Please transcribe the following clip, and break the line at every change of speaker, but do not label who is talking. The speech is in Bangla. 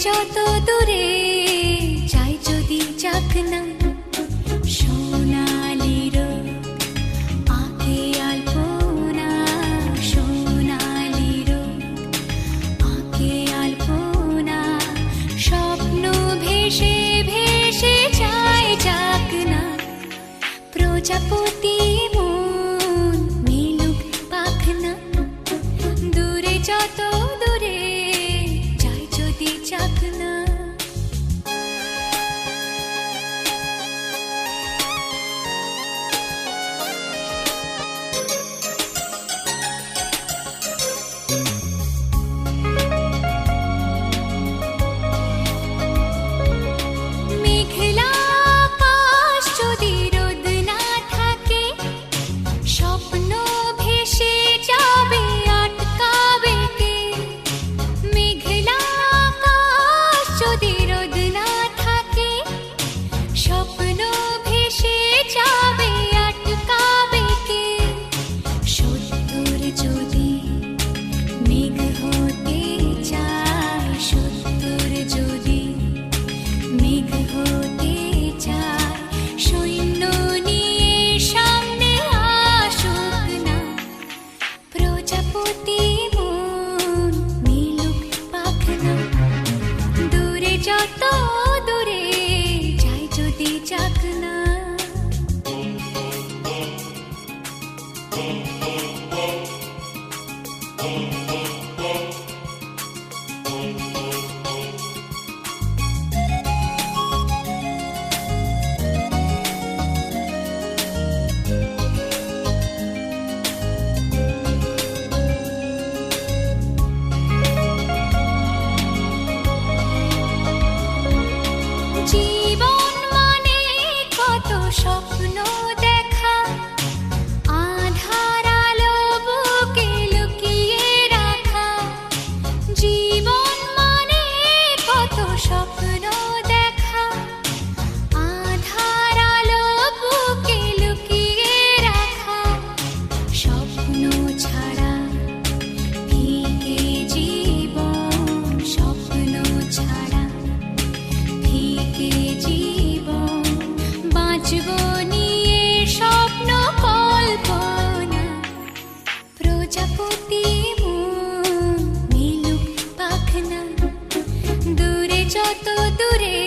যত দূরে যাই যদি যাক না সোনালি রোদ আঁকে আলপনা, সোনালি রোদ আঁকে আলপনা, স্বপ্ন ভেসে ভেসে যায় যাক না প্রজাপতি মন মিলুক পাখনা, দূরে যত দূরে যাই যদি যাক না। মেঘলা আকাশ যদি রোদ না থাকে, স্বপ্ন ভেসে যাবে আটকাবে কে? মেঘলা আকাশ যদি রোদ না থাকে, স্বপ্ন ভেসে যাবে আটকাবে কে? সত্তর যদি মেঘ হতে চায়, সত্তর যদি মেঘ হতে চায়, সৈন্য নিয়ে সামনে আসুক না প্রজাপতি মন মিলুক পাখনা, দূরে যত দূরে যাই যদি যাক না। জীবন মানে কত স্বপ্ন দেখা, আধার আলো বুকে লুকিয়ে রাখা। জীবন মানে কত স্বপ্ন দেখা, আধার আলো বুকে লুকিয়ে রাখা। স্বপ্ন ছাড়া ফিকে জীবন, স্বপ্ন ছাড়া ফিকে জীবন, বাঁচব নিয়ে স্বপ্ন কল্পনা প্রজাপতি মন মিলুক পাখনা, দূরে যত দূরে